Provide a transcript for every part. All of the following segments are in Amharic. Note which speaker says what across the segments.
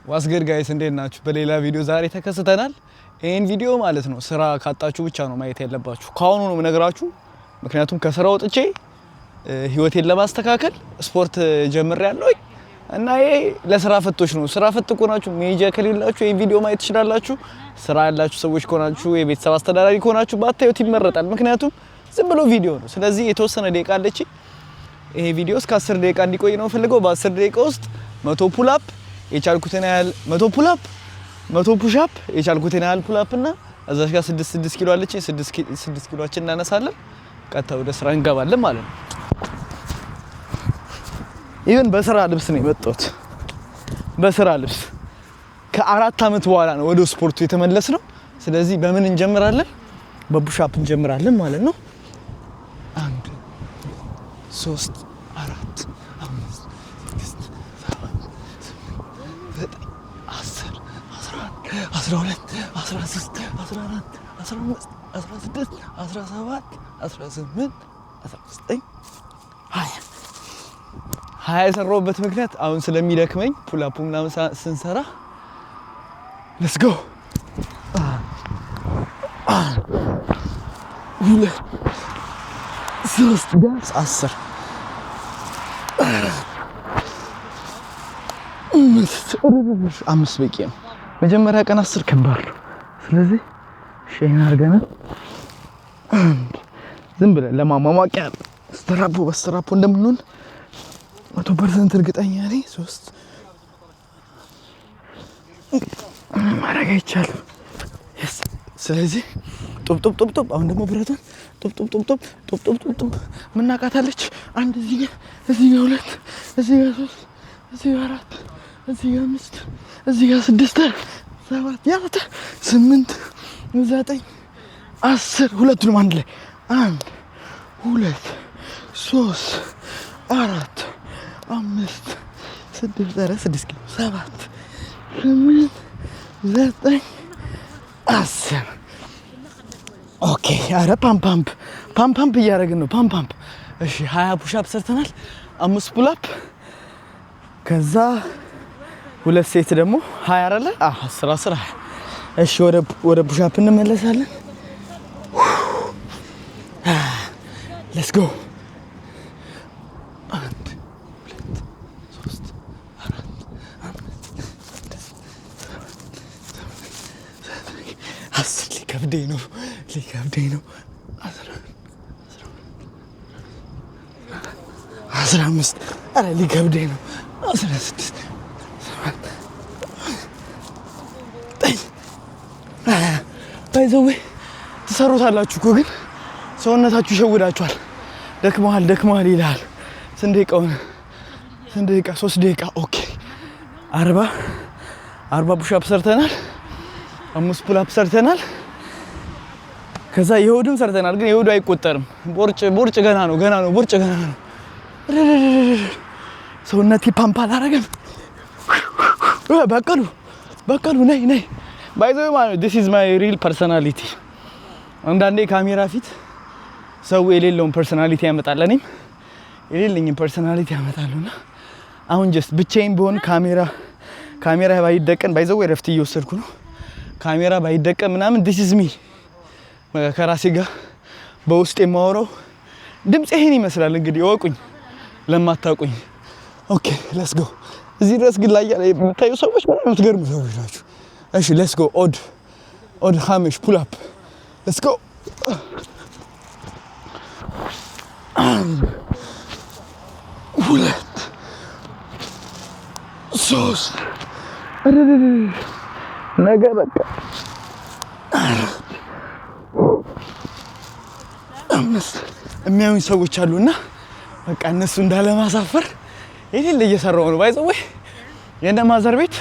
Speaker 1: ዋስገድ ጋይስ እንዴት ናችሁ? በሌላ ቪዲዮ ዛሬ ተከስተናል። ይሄን ቪዲዮ ማለት ነው ስራ ካጣችሁ ብቻ ነው ማየት ያለባችሁ። ካሁኑ ነው የምነግራችሁ። ምክንያቱም ከስራ ወጥቼ ህይወቴን ለማስተካከል ስፖርት ጀምሬያለሁ እና ይሄ ለስራ ፈቶች ነው። ስራ ፈት ከሆናችሁ ሜጃ ከሌላችሁ ይሄን ቪዲዮ ማየት ትችላላችሁ። ስራ ያላችሁ ሰዎች ከሆናችሁ የቤተሰብ አስተዳዳሪ ከሆናችሁ ባታዩት ይመረጣል። ምክንያቱም ዝም ብሎ ቪዲዮ ነው። ስለዚህ የተወሰነ ደቂቃ አለች። ይሄ ቪዲዮ እስከ 10 ደቂቃ እንዲቆይ ነው ፈልገው። በ10 ደቂቃ ውስጥ 100 ፑል አፕ የቻልኩትን ያህል 100 ፑል አፕ 100 ፑሽ አፕ የቻልኩትን ያህል ፑል አፕ እና እዛሽ ጋር 6 ኪሎ አለች 6 ኪሎአችን እናነሳለን። ቀጥታ ወደ ስራ እንገባለን ማለት ነው። ኢቭን በስራ ልብስ ነው የመጣሁት። በስራ ልብስ ከ4 አመት በኋላ ነው ወደ ስፖርቱ የተመለስ ነው። ስለዚህ በምን እንጀምራለን? በፑሽ አፕ እንጀምራለን ማለት ነው። 1 3 4 5 6 7 8 9 10 11 12 13 14 15 16 17 18 19 20 የሰራሁበት ምክንያት አሁን ስለሚደክመኝ ፑል አፕ ምናምን ስንሰራ ሌትስ ጎ 3 ቢያንስ 10 5 በቂ ነው። መጀመሪያ ቀን 10 ከባድ ነው። ስለዚህ ሼን አድርገን ዝም ብለን ለማሟሟቂያ በስትራፖ እንደምንሆን 100% እርግጠኛ ነኝ። 3 ማድረግ አይቻልም። ስለዚህ ጦብ አሁን ደግሞ ብረቱን ጦብ ምናቃታለች። አንድ እዚህ ጋር 2 እዚህ ጋር 3 እዚህ ጋር 4 እዚህ ጋር 5 እዚህ ጋር 6 7 ያመጣ 8 9 10 ሁለቱንም አንድ ላይ 1 2 3 4 5 6 ኪሎ 7 8 9 10 ኦኬ። አረ ፓምፕ እያደረግን ነው። ፓምፕ እሺ። 20 ፑሽ አፕ ሰርተናል። 5 ፑል አፕ ከዛ 2 ሴት ደግሞ 20 አይደለ? 10 20 እሺ። ወደ ፑሽ አፕ እንመለሳለን። ሌትስ ጎ 1 2 3 4 5 6 7 ሊከብደኝ ነው 15 አረ ሊከብደኝ ነው 16 ባይዘዌ ትሰሩታላችሁ እኮ ግን ሰውነታችሁ ይሸውዳችኋል። ደክመዋል ይላል። ስንት ደቂቃ 3 ደቂቃ ኦኬ። 40 ፑሽ አፕ ሰርተናል። 5 ፑል አፕ ሰርተናል። ከዛ የሆድም ሰርተናል። ግን የሆዱ አይቆጠርም። ቦርጭ ገና ነው። ሰውነቴ ፓምፕ አላረገም። በቀሉ ነይ ባይዘው ማለት this is my real personality። አንዳንዴ ካሜራ ፊት ሰው የሌለውን ፐርሰናሊቲ ያመጣል። እኔም የሌለኝን ፐርሰናሊቲ ያመጣሉና አሁን ጀስት ብቻዬን ቢሆን ካሜራ ባይደቀን ባይዘው ረፍት እየወሰድኩ ነው። ካሜራ ባይደቀን ምናምን this is me ከራሴ ጋር በውስጥ የማወራው ድምጽ ይሄን ይመስላል። እንግዲህ ወቁኝ ለማታውቁኝ። ኦኬ ሌትስ ጎ። እዚህ ድረስ ግን ላይ የምታዩ ሰዎች በጣም የምትገርሙ ሰዎች ናችሁ። እሺ ሌትስ ጎ። ኦድ 5 ፑል አፕ ሌትስ ጎ። 2 3 ነገ በቃ 5 የሚያዩኝ ሰዎች አሉና በቃ እነሱ እንዳለማሳፈር የሌለ እየሰራው ነው። ባይዘው የእነ ማዘር ቤት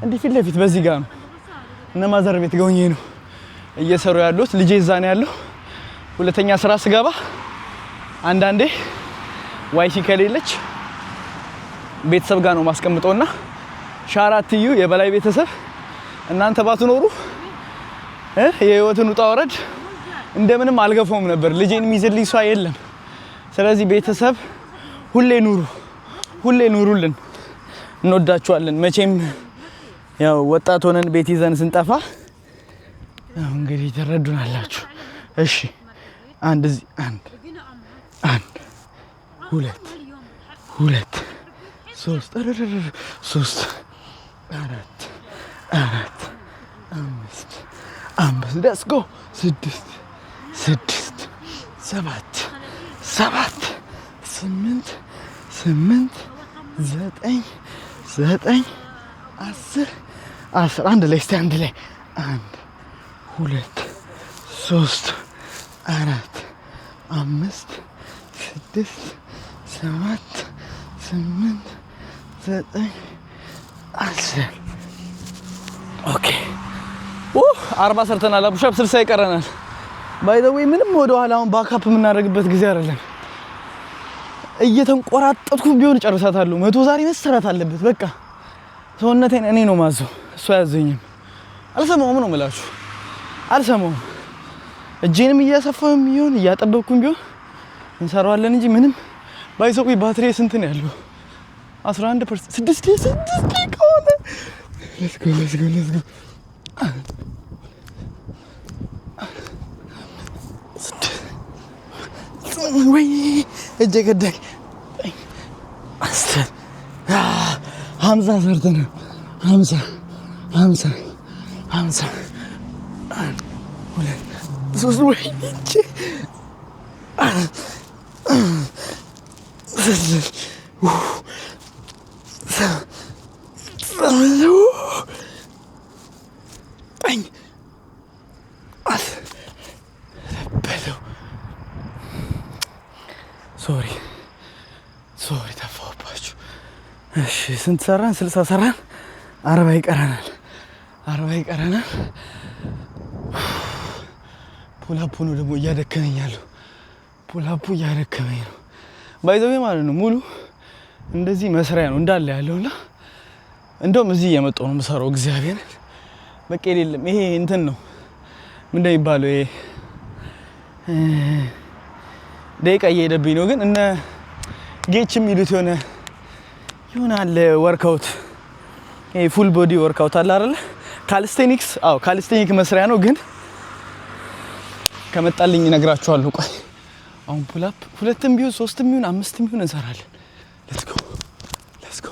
Speaker 1: እንዲህ ፊት ለፊት በዚህ ጋር ነው። እነ ማዘር ቤት ገውኜ ነው እየሰሩ ያሉት። ልጄ እዛ ነው ያለው። ሁለተኛ ስራ ስገባ አንዳንዴ ዋይሲ ከሌለች ቤተሰብ ጋር ነው ማስቀምጠውና ሻራትዩ የበላይ ቤተሰብ እናንተ ባትኖሩ የህይወትን ውጣ ወረድ እንደምንም አልገፋውም ነበር። ልጄን የሚይዝልኝ ሰው የለም። ስለዚህ ቤተሰብ ሁሌ ኑሩልን። እንወዳችኋለን። መቼም ያው ወጣት ሆነን ቤት ይዘን ስንጠፋ ያው እንግዲህ ተረዱናላችሁ። እሺ አንድ እዚህ አንድ ሁለት ሶስት ሶስት አራት አምስት let's go ስድስት ሰባት ስምንት ዘጠኝ 10 አንድ ላይ እስቲ አንድ ላይ 1 2 3 4 5 6 7 8 9 10 ኦኬ 40 ሰርተናል። ፑሽአፕ 60 ይቀረናል። ባይ ዘ ዌይ ምንም ወደ ኋላውን ባካፕ የምናደርግበት ጊዜ አይደለም። እየተንቆራጠጥኩ ቢሆን ጨርሳታለሁ። 100 ዛሬ መሰራት አለበት። በቃ ሰውነቴን እኔ ነው ማዘው፣ እሱ አያዘኝም። አልሰማውም ነው የምላችሁ፣ አልሰማውም። እጄንም እያሰፋሁም ቢሆን እያጠበቅኩም ቢሆን እንሰራዋለን እንጂ ምንም ባይዘው ባትሪ ስንት ነው ያለው? 11%። 6 ደቂቃ ሆነ። let's go ወይ እጄ ገዳይ 50 ሰርተናል። 50 ሁለት ሶስት ወይ እጄ ሶሪ ተፋውባችሁ። እሺ ስንት ሰራን? 60 ሰራን። 40 ይቀረናል። ፑላፑ ነው ደግሞ እያደከመኝ ያለው። ፑላፑ እያደከመኝ ነው ባይዘው ማለት ነው። ሙሉ እንደዚህ መስሪያ ነው እንዳለ ያለውና እንደውም እዚህ እየመጣሁ ነው የምሰራው። እግዚአብሔር በቃ የለም ይሄ እንትን ነው ምንድን ነው የሚባለው? ይሄ ደቂቃ እየሄደብኝ ነው። ግን እነ ጌች የሚሉት ይሆናል ወርክአውት፣ ይሄ ፉል ቦዲ ወርክአውት አለ አይደል? ካልስቴኒክስ። አዎ ካልስቴኒክ መስሪያ ነው። ግን ከመጣልኝ እነግራችኋለሁ። ቆይ አሁን ፑል አፕ 2ም ቢሆን 3ም ቢሆን 5ም ቢሆን እንሰራለን። ሌትስ ጎ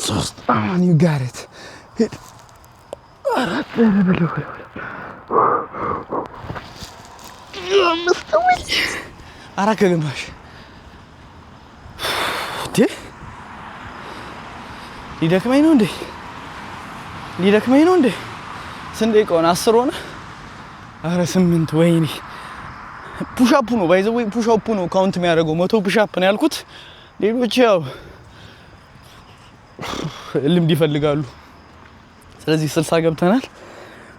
Speaker 1: ሶስት አሁን you got it አራት በለው አራት ከግማሽ ሊደክመኝ ነው እንዴ? ስንት ደቂቃ ሆነ? 10 ሆነ? ኧረ 8 ወይኔ። ፑሽአፑ ነው ባይ ዘ ዌይ ፑሽአፑ ነው ካውንት የሚያደርገው። 100 ፑሽአፕ ነው ያልኩት። ሌሎች ያው ልምድ ይፈልጋሉ። ስለዚህ 60 ገብተናል።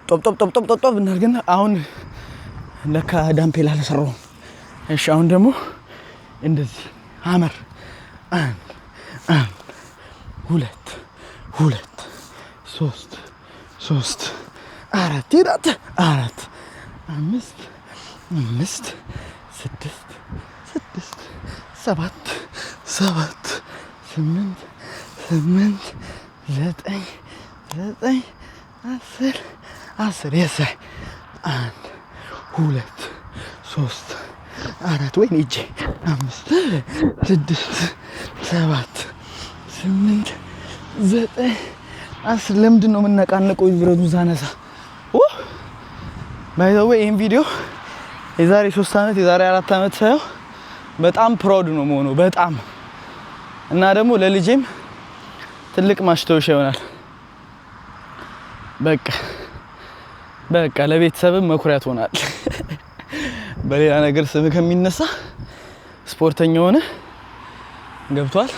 Speaker 1: ጦብ እናድርግና አሁን ለካ ዳምፔል አልሰራሁም። እሺ አሁን ደግሞ እንደዚህ ሀመር 1 2 3 4 ይዳት 4 5 6 7 8 9 10 የሳይ 1 2 3 4 ወይኔ እጄ 5 6 7 8 9 10 ለምንድን ነው የምነቃነቀው? ብረቱን ሳነሳ ባይ ዘ ዌይ ይሄን ቪዲዮ የዛሬ 3 አመት የዛሬ 4 አመት ሳየው በጣም ፕራውድ ነው የምሆነው በጣም። እና ደግሞ ለልጄም ትልቅ ማስታወሻ ይሆናል። በቃ ለቤተሰብም መኩሪያ ትሆናል። በሌላ ነገር ስም ከሚነሳ ስፖርተኛ ሆነ ገብቷል።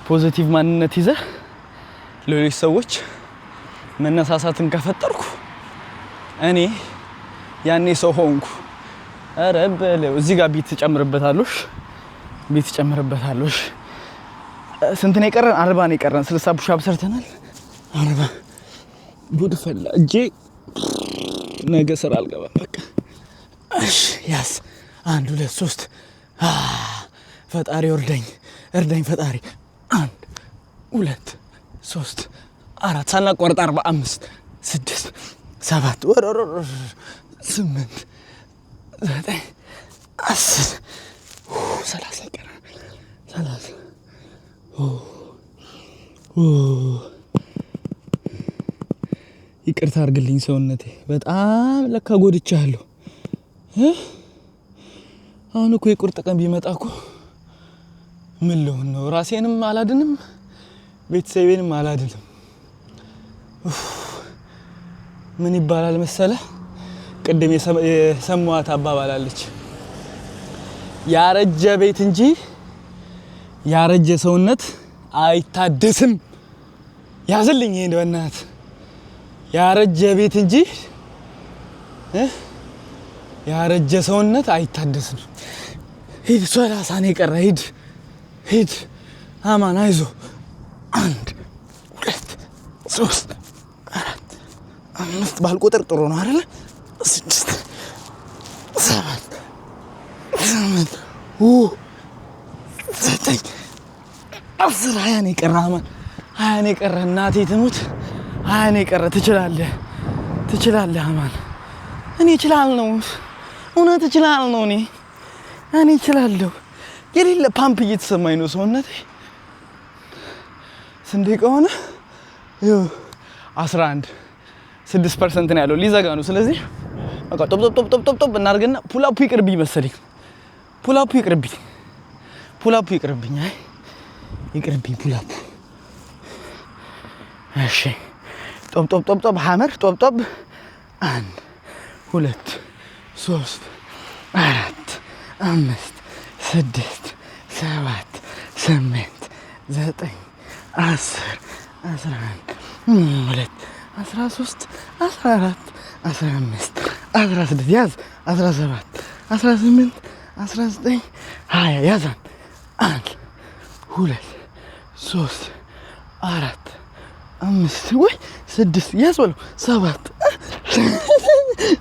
Speaker 1: ፖዚቲቭ ማንነት ይዘ ለሌሎች ሰዎች መነሳሳትን ከፈጠርኩ እኔ ያኔ ሰው ሆንኩ። አረ በለው እዚህ ጋር ቢት ጨምርበታለሽ። ስንት ነው የቀረን? 40 ነው የቀረን። 60 ፑሽ አፕ ሰርተናል። 40 ጉድ ፈላ እጄ። ነገ ስራ አልገባም። በቃ እሺ ያስ 1 2 3 ፈጣሪ እርዳኝ ፈጣሪ 1 2 3 4 ሳናቋርጥ 45 6 7 8 9 10 30 ቀን 30 ይቅርታ አድርግልኝ ሰውነቴ በጣም ለካ ጎድቻለሁ። አሁን እኮ የቁርጥ ቀን ቢመጣ እኮ ምን ልሆን ነው? ራሴንም አላድንም ቤተሰቤንም አላድንም። ምን ይባላል መሰለ ቅድም የሰማዋት አባባል አለች። ያረጀ ቤት እንጂ ያረጀ ሰውነት አይታደስም። ያዝልኝ ይሄን በእናት ያረጀ ቤት እንጂ ያረጀ ሰውነት አይታደስም። ሂድ 30 ነው የቀረ ሂድ አማን አይዞ 1 2 3 4 5 ባልቁጥር ጥሩ ነው አይደለ? 6 7 8 9 10 20 ነው የቀረ አማን 20 ነው የቀረ። እናቴ ትሙት 20 ነው የቀረ። ትችላለህ አማን። እኔ እችላለሁ እውነት እችላለሁ። እኔ እችላለሁ። የሌለ ፓምፕ እየተሰማኝ ነው ሰውነቴ። ስንዴ ከሆነ 11 6% ነው ያለው ሊዘጋ ነው። ስለዚህ በቃ ጦብ እናርግና ፑላፑ ይቅርብኝ መሰለኝ። ፑላፑ ይቅርብኝ። አይ ይቅርብኝ ፑላፑ። እሺ ጦብ ሐመር ጦብ 1 2 3 4 5 6 7 8 9 10 11 12 13 14 15 16 ያዝ 17 18 19 20 ያዛን 1 2 3 4 5 ወይ 6 ያዝ በለው 7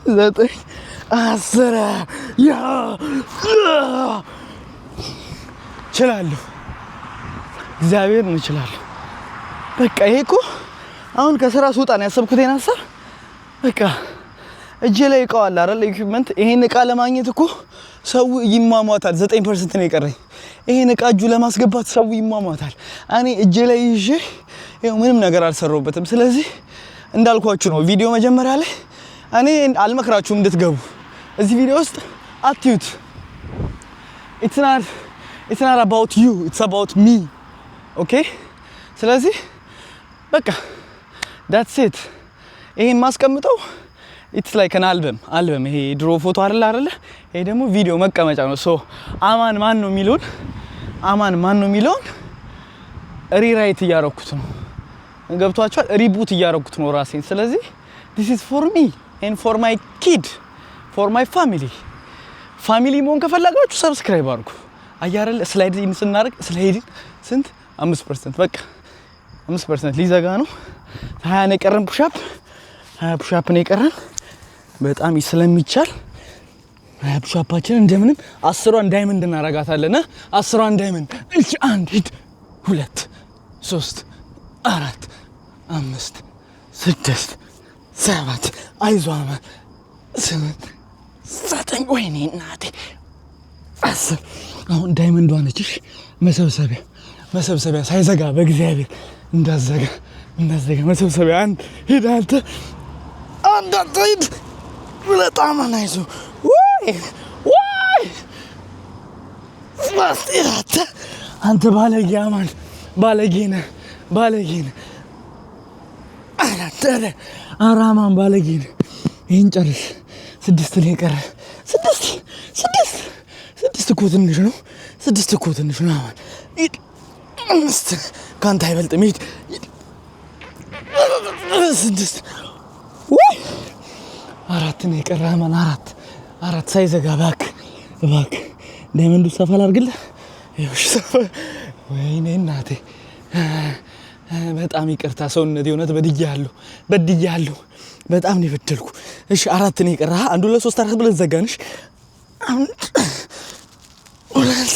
Speaker 1: 9 10 ያ እችላለሁ። እግዚአብሔር ነው እችላለሁ። በቃ ይሄ እኮ አሁን ከስራ ስወጣ ነው ያሰብኩት ሀሳብ። በቃ እጄ ላይ እቃው አለ አይደል ኢኩዊፕመንት። ይሄን እቃ ለማግኘት እኮ ሰው ይሟሟታል። 9% ነው የቀረኝ። ይሄን እቃ እጁ ለማስገባት ሰው ይሟሟታል። እኔ እጄ ላይ ይዤ ይሄው ምንም ነገር አልሰራሁበትም። ስለዚህ እንዳልኳችሁ ነው ቪዲዮ መጀመሪያ ላይ እኔ አልመክራችሁም እንድትገቡ እዚህ ቪዲዮ ውስጥ አትዩት። it's not about you, it's about me. okay ስለዚህ በቃ that's it። ይሄን ማስቀምጠው it's like an album ይሄ ድሮ ፎቶ አይደለ? ይሄ ደግሞ ቪዲዮ መቀመጫ ነው። ሶ አማን ማን ነው የሚለውን ሪራይት እያረኩት ነው። ገብቷችኋል? ሪቡት እያረኩት ነው ራሴን። ስለዚህ this is for me and for my kid, for my family መሆን ከፈለጋችሁ ሰብስክራይብ አድርጉ። አያረለ ስላይድ ስናደርግ ስላይድን ስንት 5% በቃ 5% ሊዘጋ ነው። 20 ነው የቀረን ፑሻፕ 20 ፑሻፕ ነው የቀረን። በጣም ስለሚቻል 20 ፑሻፓችንን እንደምንም 10ዋን ዳይመንድ እናረጋታለን። 10ዋን ዳይመንድ እሺ 1 2 3 4 5 6 7 አይዟማ 8 9 ወይኔ እናቴ 10 አሁን ዳይመንዷ ነችሽ። መሰብሰቢያ ሳይዘጋ በእግዚአብሔር እንዳዘጋ መሰብሰቢያ ሂድ አንተ ሂድ በጣም ናይሱ ወይ ማስቲራታ አንተ ባለጌ አማን ባለጌ ነህ አራማን ባለጌ ነህ። ይሄን ጨርስ 6 ነው የቀረ 6 እኮ ትንሽ ነው። 6 እኮ ትንሽ ነው አማን 5 ካንተ አይበልጥም። ሂድ 6 ወይ 4 ነው የቀረ አማን 4 ሳይዘጋ እባክህ ዳይመንዱ ሰፋ ላድርግልህ። ይኸውሽ ሰፋ ወይኔ እናቴ በጣም ይቅርታ ሰውነቴ እውነት በድያለሁ በጣም ነው የበደልኩ። እሺ 4 ነው የቀረ 1 2 3 4 ብለን ዘጋንሽ አንድ ሁለት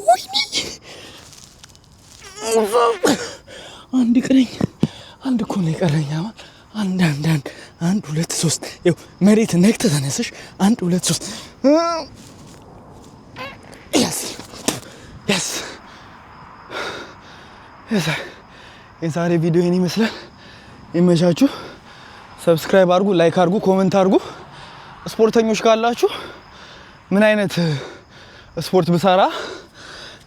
Speaker 1: ወይኔ አንድ ይቀረኝ አንድ እኮ ነው የቀረኝ አንድ ሁለት ሶስት ይኸው መሬት ነክተህ ተነስሽ 1 2 3 yes የዛሬ ቪዲዮ ይሄን ይመስላል። ይመቻችሁ። ሰብስክራይብ አድርጉ፣ ላይክ አድርጉ፣ ኮሜንት አድርጉ። ስፖርተኞች ካላችሁ ምን አይነት ስፖርት ብሰራ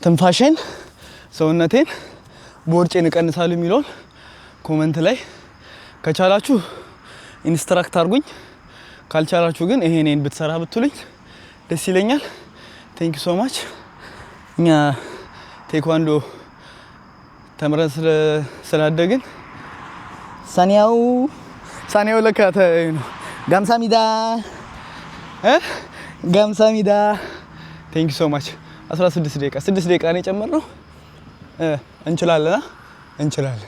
Speaker 1: ትንፋሽን ሰውነቴን ቦርጬን እቀንሳለሁ የሚለውን ኮሜንት ላይ ከቻላችሁ ኢንስትራክት አድርጉኝ። ካልቻላችሁ ግን ይሄን ብትሰራ ብትሉኝ ደስ ይለኛል። ቴንክ ዩ ሶ ማች። እኛ ቴኳንዶ ተምረን ስላደግን ሳኒያው ለካተ ነው ጋምሳሚዳ ቴንክ ዩ ሶ ማች። 16 ደቂቃ 6 ደቂቃ ነው የጨመርነው። እንችላለን።